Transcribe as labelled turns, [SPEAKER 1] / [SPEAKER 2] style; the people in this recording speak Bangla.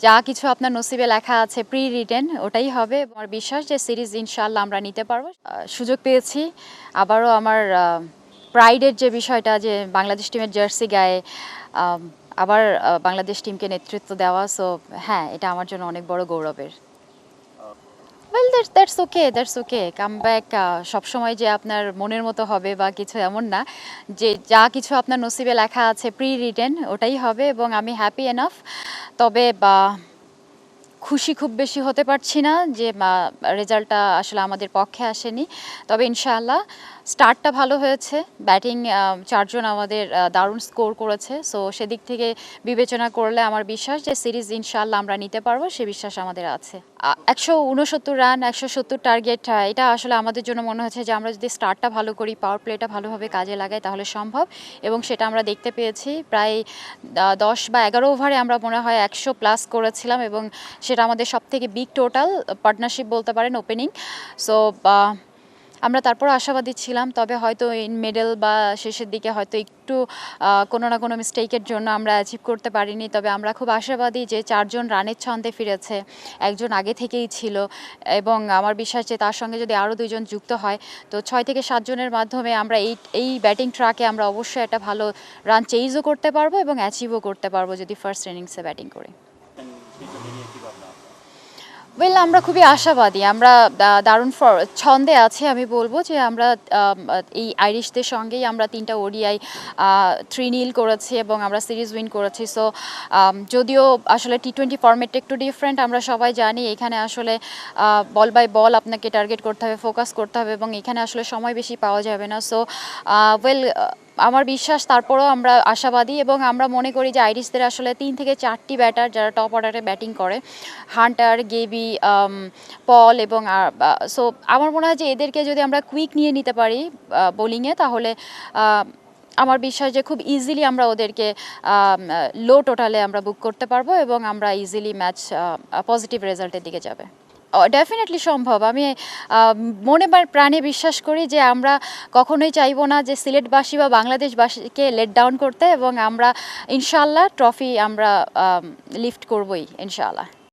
[SPEAKER 1] যা কিছু আপনার নসিবে লেখা আছে প্রি রিটেন ওটাই হবে। আমার বিশ্বাস যে সিরিজ ইনশাআল্লাহ আমরা নিতে পারবো। সুযোগ পেয়েছি আবারও আমার প্রাইডের যে বিষয়টা, যে বাংলাদেশ টিমের জার্সি গায়ে আবার বাংলাদেশ টিমকে নেতৃত্ব দেওয়া, সো হ্যাঁ, এটা আমার জন্য অনেক বড় গৌরবের। Well, that's okay. কামব্যাক সবসময় যে আপনার মনের মতো হবে বা কিছু এমন না। যে যা কিছু আপনার নসিবে লেখা আছে প্রি রিটেন ওটাই হবে এবং আমি হ্যাপি এনাফ। তবে খুশি খুব বেশি হতে পারছি না যে রেজাল্টটা আসলে আমাদের পক্ষে আসেনি। তবে ইনশাআল্লাহ স্টার্টটা ভালো হয়েছে। ব্যাটিং চারজন আমাদের দারুণ স্কোর করেছে, সো সেদিক থেকে বিবেচনা করলে আমার বিশ্বাস যে সিরিজ ইনশাআল্লাহ আমরা নিতে পারবো, সে বিশ্বাস আমাদের আছে। 169 রান, 170 টার্গেট, এটা আসলে আমাদের জন্য মনে হচ্ছে যে আমরা যদি স্টার্টটা ভালো করি, পাওয়ার প্লেটা ভালোভাবে কাজে লাগাই, তাহলে সম্ভব। এবং সেটা আমরা দেখতে পেয়েছি। প্রায় 10 বা 11 ওভারে আমরা মনে হয় 100+ করেছিলাম এবং সেটা আমাদের সবথেকে বিগ টোটাল পার্টনারশিপ বলতে পারেন, ওপেনিং। সো আমরা তারপর আশাবাদী ছিলাম, তবে হয়তো ইন মিডল বা শেষের দিকে হয়তো একটু কোনো না কোনো মিস্টেকের জন্য আমরা অ্যাচিভ করতে পারিনি। তবে আমরা খুব আশাবাদী যে 4জন রানের ছন্দে ফিরেছে, একজন আগে থেকেই ছিল এবং আমার বিশ্বাস যে তার সঙ্গে যদি আরও 2জন যুক্ত হয়, তো 6 থেকে 7 জনের মাধ্যমে আমরা এই ব্যাটিং ট্র্যাকে আমরা অবশ্যই একটা ভালো রান চেইজও করতে পারবো এবং অ্যাচিভও করতে পারবো যদি ফার্স্ট ইনিংসে ব্যাটিং করি। ওয়েল, আমরা খুবই আশাবাদী। আমরা দারুণ ছন্দে আছি। আমি বলবো যে আমরা এই আইরিশদের সঙ্গেই আমরা 3টা ওডিআই 3-0 করেছি এবং আমরা সিরিজ উইন করেছি। সো যদিও আসলে টি-20 ফরম্যাটটা একটু ডিফারেন্ট, আমরা সবাই জানি। এখানে আসলে বল বাই বল আপনাকে টার্গেট করতে হবে, ফোকাস করতে হবে এবং এখানে আসলে সময় বেশি পাওয়া যাবে না। সো ওয়েল, আমার বিশ্বাস তারপরেও আমরা আশাবাদী এবং আমরা মনে করি যে আইরিশদের আসলে 3 থেকে 4টি ব্যাটার যারা টপ অর্ডারে ব্যাটিং করে, হান্টার, গেবি, পল এবং সো আমার মনে হয় যে এদেরকে যদি আমরা কুইক নিয়ে নিতে পারি বোলিংয়ে, তাহলে আমার বিশ্বাস যে খুব ইজিলি আমরা ওদেরকে লো টোটালে আমরা বুক করতে পারবো এবং আমরা ইজিলি ম্যাচ পজিটিভ রেজাল্টের দিকে যাবে। ডেফিনেটলি সম্ভব। আমি মনে প্রাণে বিশ্বাস করি যে আমরা কখনোই চাইবো না যে সিলেটবাসী বা বাংলাদেশবাসীকে লেট ডাউন করতে, এবং আমরা ইনশাআল্লাহ ট্রফি আমরা লিফট করবই ইনশাআল্লাহ।